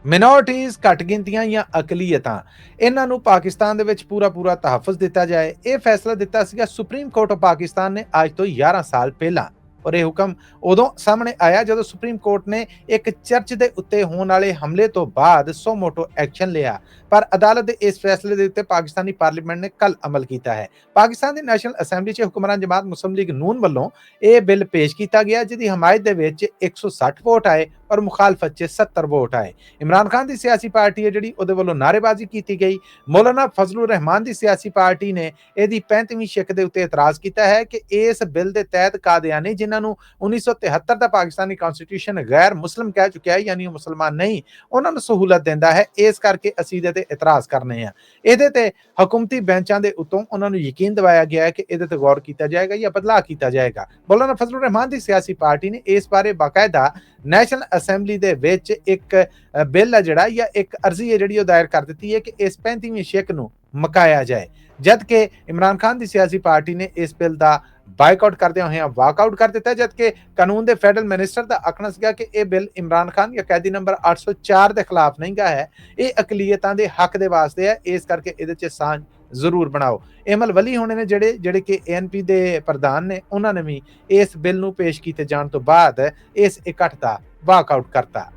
Minorities, ਘੱਟ ਗਿਣਤੀਆਂ ਜਾਂ ਅਕਲੀਅਤਾਂ, ਇਹਨਾਂ ਨੂੰ ਪਾਕਿਸਤਾਨ ਦੇ ਵਿੱਚ ਪੂਰਾ ਤਹੱਫੁਜ਼ ਦਿੱਤਾ ਜਾਏ। ਇਹ ਫੈਸਲਾ ਦਿੱਤਾ ਸੀਗਾ ਸੁਪਰੀਮ ਕੋਰਟ ਆਫ ਪਾਕਿਸਤਾਨ ਨੇ ਅੱਜ ਤੋਂ 11 ਸਾਲ ਪਹਿਲਾਂ। ਔਰ ਇਹ ਹੁਕਮ ਉਦੋਂ ਸਾਹਮਣੇ ਆਇਆ ਜਦੋਂ ਸੁਪਰੀਮ ਕੋਰਟ ਨੇ ਇੱਕ ਚਰਚ ਦੇ ਉੱਤੇ ਹੋਣ ਵਾਲੇ ਹਮਲੇ ਤੋਂ ਬਾਅਦ ਸੋ ਮੋਟੋ ਐਕਸ਼ਨ ਲਿਆ। ਪਰ ਅਦਾਲਤ ਦੇ ਇਸ ਫੈਸਲੇ ਦੇ ਉੱਤੇ ਪਾਕਿਸਤਾਨੀ ਪਾਰਲੀਮੈਂਟ ਨੇ ਕੱਲ ਅਮਲ ਕੀਤਾ ਹੈ। ਪਾਕਿਸਤਾਨ ਦੀ ਨੈਸ਼ਨਲ ਅਸੈਂਬਲੀ 'ਚ ਹੁਕਮਰਾਨ ਜਮਾਤ ਮੁਸਲਿਮ ਲੀਗ ਨੂਨ ਵੱਲੋਂ ਇਹ ਬਿੱਲ ਪੇਸ਼ ਕੀਤਾ ਗਿਆ, ਜਿਹਦੀ ਹਮਾਇਤ ਦੇ ਵਿੱਚ 160 ਵੋਟ ਆਏ ਔਰ ਮੁਖਾਲਫਤ 'ਚ 70 ਵੋਟ ਆਏ। ਇਮਰਾਨ ਖਾਨ ਦੀ ਸਿਆਸੀ ਪਾਰਟੀ ਹੈ ਜਿਹੜੀ, ਉਹਦੇ ਵੱਲੋਂ ਨਾਅਰੇਬਾਜ਼ੀ ਕੀਤੀ ਗਈ। ਮੌਲਾਨਾ ਫਜ਼ਲੁਰ ਰਹਿਮਾਨ ਦੀ ਸਿਆਸੀ ਪਾਰਟੀ ਨੇ ਇਹਦੀ 35ਵੀਂ ਸ਼ਿਕ ਦੇ ਉੱਤੇ ਇਤਰਾਜ਼ ਕੀਤਾ ਹੈ ਕਿ ਇਸ ਬਿੱਲ ਦੇ ਤਹਿਤ ਕਾਦੀਆਨੀ, ਜਿਨ੍ਹਾਂ ਨੂੰ 1973 ਦਾ ਪਾਕਿਸਤਾਨੀ ਕਨਸਟੀਟਿਊਸ਼ਨ ਗੈਰ ਮੁਸਲਿਮ ਕਹਿ ਚੁੱਕਿਆ ਹੈ, ਯਾਨੀ ਉਹ ਮੁਸਲਮਾਨ ਨਹੀਂ, ਉਹਨਾਂ ਨੂੰ ਸਹੂਲਤ ਦਿੰਦਾ ਹੈ। ਇਸ ਕਰਕੇ ਅਸੀਂ ਇਹਦੇ ਤੇ ਇਤਰਾਜ਼ ਕਰਨੇ ਆ। ਇਹਦੇ ਤੇ ਹਕੂਮਤੀ ਬੈਂਚਾਂ ਦੇ ਉੱਤੋਂ ਉਹਨਾਂ ਨੂੰ ਯਕੀਨ ਦਿਵਾਇਆ ਗਿਆ ਹੈ ਕਿ ਇਹਦੇ ਤੇ ਗੌਰ ਕੀਤਾ ਜਾਏਗਾ ਜਾਂ ਬਦਲਾਅ ਕੀਤਾ ਜਾਏਗਾ। ਮੌਲਾਨਾ ਫਜ਼ਲੁਰ ਰਹਿਮਾਨ ਦੀ ਸਿਆਸੀ ਪਾਰਟੀ ਨੇ ਇਸ ਬਾਰੇ ਬਾਕਾਇਦਾ ਨੈਸ਼ਨਲ ਅਸੈਂਬਲੀ ਦੇ ਵਿੱਚ ਇੱਕ ਬਿੱਲ ਹੈ ਜਿਹੜਾ, ਜਾਂ ਇੱਕ ਅਰਜ਼ੀ ਹੈ ਜਿਹੜੀ, ਉਹ ਦਾਇਰ ਕਰ ਦਿੱਤੀ ਹੈ ਕਿ ਇਸ 35ਵੀਂ ਸ਼ਿਕ ਨੂੰ ਮੁਕਾਇਆ ਜਾਏ। ਜਦ ਕਿ ਇਮਰਾਨ ਖਾਨ ਦੀ ਸਿਆਸੀ ਪਾਰਟੀ ਨੇ ਇਸ ਬਿੱਲ ਦਾ ਬਾਈਕਾਟ ਕਰਦਿਆਂ ਹੋਇਆਂ ਵਾਕਆਊਟ ਕਰ ਦਿੱਤਾ, ਜਦਕਿ ਕਾਨੂੰਨ ਦੇ ਫੈਡਰਲ ਮਿਨਿਸਟਰ ਦਾ ਆਖਣਾ ਸੀਗਾ ਕਿ ਇਹ ਬਿੱਲ ਇਮਰਾਨ ਖਾਨ ਜਾਂ ਕੈਦੀ ਨੰਬਰ 804 ਦੇ ਖਿਲਾਫ ਨਹੀਂ ਗਾ ਹੈ, ਇਹ ਅਕਲੀਅਤਾਂ ਦੇ ਹੱਕ ਦੇ ਵਾਸਤੇ ਹੈ, ਇਸ ਕਰਕੇ ਇਹਦੇ 'ਚ ਸਾਂਝ ਜ਼ਰੂਰ ਬਣਾਓ। ਏਮਲ ਵਲੀ ਹੋਣੇ ਨੇ ਜਿਹੜੇ ਕਿ ANP ਦੇ ਪ੍ਰਧਾਨ ਨੇ, ਉਹਨਾਂ ਨੇ ਵੀ ਇਸ ਬਿੱਲ ਨੂੰ ਪੇਸ਼ ਕੀਤੇ ਜਾਣ ਤੋਂ ਬਾਅਦ ਇਸ ਇਕੱਠ ਦਾ ਵਾਕਆਊਟ ਕਰਤਾ।